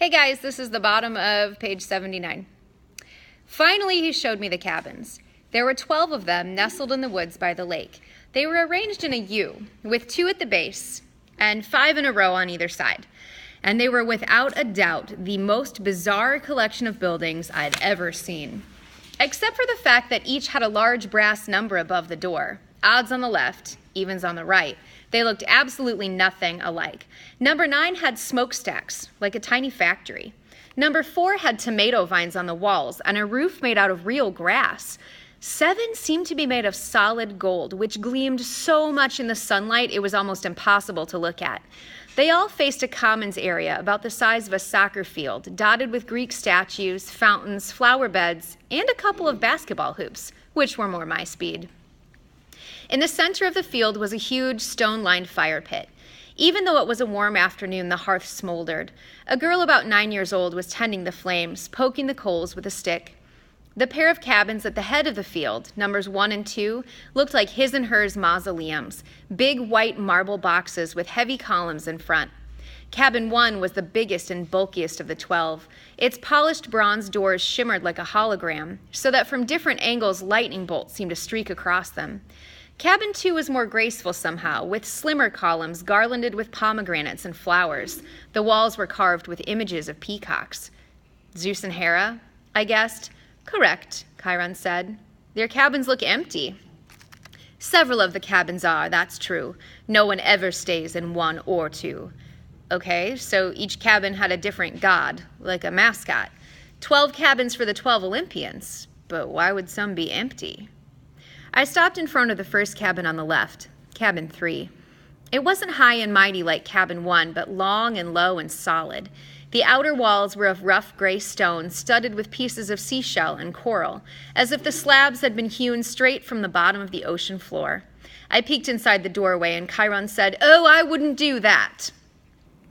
Hey guys, this is the bottom of page 79. Finally, he showed me the cabins. There were 12 of them nestled in the woods by the lake. They were arranged in a U, with 2 at the base and 5 in a row on either side. And they were without a doubt the most bizarre collection of buildings I'd ever seen. Except for the fact that each had a large brass number above the door. Odds on the left, evens on the right. They looked absolutely nothing alike. Number 9 had smokestacks, like a tiny factory. Number 4 had tomato vines on the walls and a roof made out of real grass. 7 seemed to be made of solid gold, which gleamed so much in the sunlight it was almost impossible to look at. They all faced a commons area about the size of a soccer field, dotted with Greek statues, fountains, flower beds, and a couple of basketball hoops, which were more my speed. In the center of the field was a huge stone-lined fire pit. Even though it was a warm afternoon, the hearth smoldered. A girl about 9 years old was tending the flames, poking the coals with a stick. The pair of cabins at the head of the field, numbers 1 and 2, looked like his and hers mausoleums, big white marble boxes with heavy columns in front. Cabin 1 was the biggest and bulkiest of the 12. Its polished bronze doors shimmered like a hologram, so that from different angles lightning bolts seemed to streak across them. Cabin 2 was more graceful somehow, with slimmer columns garlanded with pomegranates and flowers. The walls were carved with images of peacocks. Zeus and Hera, I guessed. Correct, Chiron said. Their cabins look empty. Several of the cabins are, that's true. No one ever stays in 1 or 2. Okay, so each cabin had a different god, like a mascot. 12 cabins for the 12 Olympians, but why would some be empty? I stopped in front of the first cabin on the left, cabin 3. It wasn't high and mighty like cabin 1, but long and low and solid. The outer walls were of rough gray stone, studded with pieces of seashell and coral, as if the slabs had been hewn straight from the bottom of the ocean floor. I peeked inside the doorway, and Chiron said, "Oh, I wouldn't do that."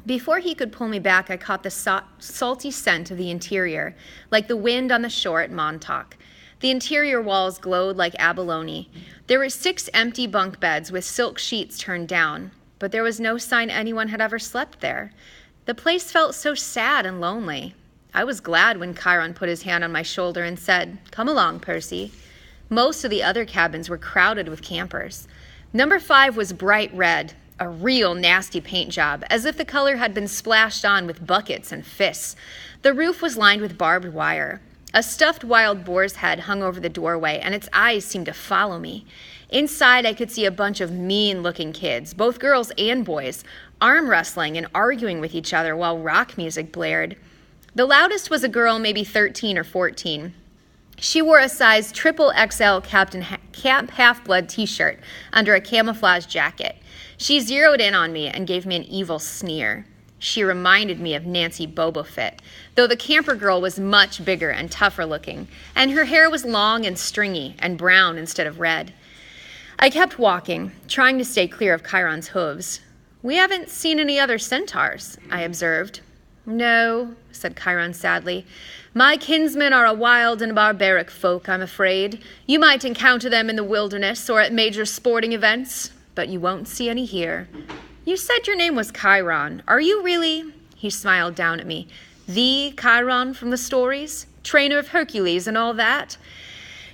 Before he could pull me back, I caught the salty scent of the interior, like the wind on the shore at Montauk. The interior walls glowed like abalone. There were 6 empty bunk beds with silk sheets turned down, but there was no sign anyone had ever slept there. The place felt so sad and lonely. I was glad when Chiron put his hand on my shoulder and said, "Come along, Percy." Most of the other cabins were crowded with campers. Number 5 was bright red, a real nasty paint job, as if the color had been splashed on with buckets and fists. The roof was lined with barbed wire. A stuffed wild boar's head hung over the doorway, and its eyes seemed to follow me. Inside, I could see a bunch of mean-looking kids, both girls and boys, arm wrestling and arguing with each other while rock music blared. The loudest was a girl, maybe 13 or 14. She wore a size XXL Camp Half-Blood t-shirt under a camouflage jacket. She zeroed in on me and gave me an evil sneer. She reminded me of Nancy Bobofit, though the camper girl was much bigger and tougher looking, and her hair was long and stringy and brown instead of red. I kept walking, trying to stay clear of Chiron's hooves. "We haven't seen any other centaurs," I observed. "No," said Chiron sadly. "My kinsmen are a wild and barbaric folk, I'm afraid. You might encounter them in the wilderness or at major sporting events, but you won't see any here. You said your name was Chiron. Are you really," he smiled down at me, "the Chiron from the stories? Trainer of Hercules and all that?"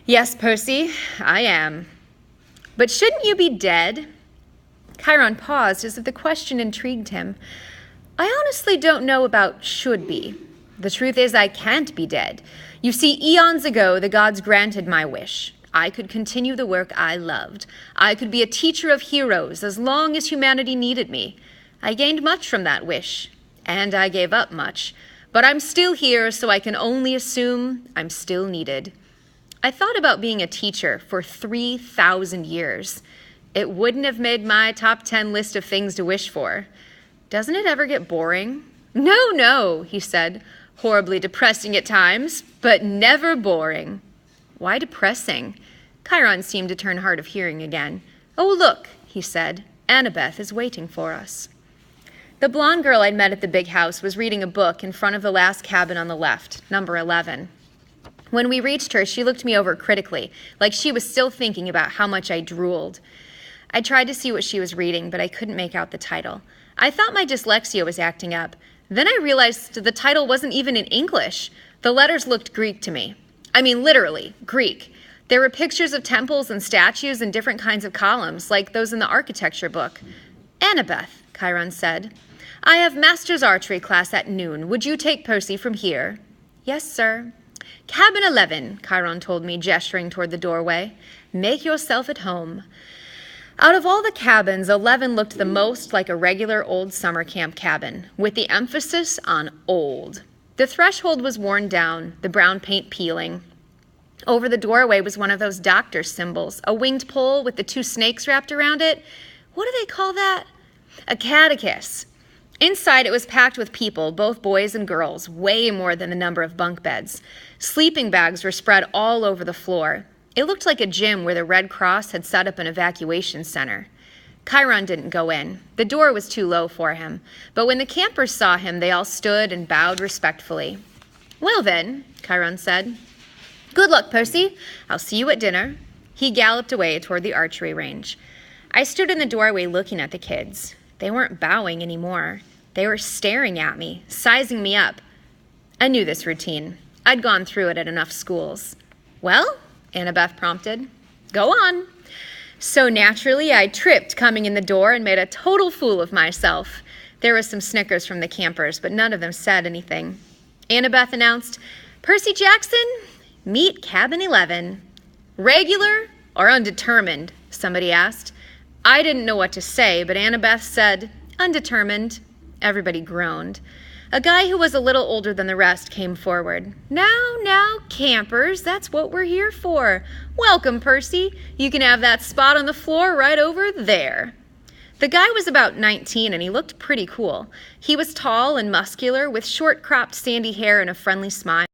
"Yes, Percy, I am." "But shouldn't you be dead?" Chiron paused as if the question intrigued him. "I honestly don't know about should be. The truth is I can't be dead. You see, eons ago the gods granted my wish. I could continue the work I loved. I could be a teacher of heroes as long as humanity needed me. I gained much from that wish, and I gave up much. But I'm still here, so I can only assume I'm still needed. I thought about being a teacher for 3,000 years. It wouldn't have made my top 10 list of things to wish for. Doesn't it ever get boring?" No, he said, horribly depressing at times, but never boring." "Why depressing?" Chiron seemed to turn hard of hearing again. "Oh, look," he said, "Annabeth is waiting for us." The blonde girl I'd met at the big house was reading a book in front of the last cabin on the left, number 11. When we reached her, she looked me over critically, like she was still thinking about how much I drooled. I tried to see what she was reading, but I couldn't make out the title. I thought my dyslexia was acting up. Then I realized the title wasn't even in English. The letters looked Greek to me. I mean, literally, Greek. There were pictures of temples and statues and different kinds of columns, like those in the architecture book. Annabeth, Chiron said, I have master's archery class at noon. Would you take Percy from here? Yes, sir. Cabin 11, Chiron told me, gesturing toward the doorway. Make yourself at home. Out of all the cabins, 11 looked the most like a regular old summer camp cabin, with the emphasis on old. The threshold was worn down, the brown paint peeling. Over the doorway was one of those doctor's symbols, a winged pole with the two snakes wrapped around it. What do they call that? A catechus. Inside, it was packed with people, both boys and girls, way more than the number of bunk beds. Sleeping bags were spread all over the floor. It looked like a gym where the Red Cross had set up an evacuation center. Chiron didn't go in. The door was too low for him. But when the campers saw him, they all stood and bowed respectfully. Well then, Chiron said. Good luck, Percy. I'll see you at dinner. He galloped away toward the archery range. I stood in the doorway looking at the kids. They weren't bowing anymore. They were staring at me, sizing me up. I knew this routine. I'd gone through it at enough schools. Well, Annabeth prompted. Go on. So naturally, I tripped coming in the door and made a total fool of myself. There was some snickers from the campers, but none of them said anything. Annabeth announced, Percy Jackson, meet Cabin 11. Regular or undetermined? Somebody asked. I didn't know what to say, but Annabeth said, undetermined. Everybody groaned. A guy who was a little older than the rest came forward. Now, campers, that's what we're here for. Welcome, Percy. You can have that spot on the floor right over there. The guy was about 19, and he looked pretty cool. He was tall and muscular, with short-cropped sandy hair and a friendly smile.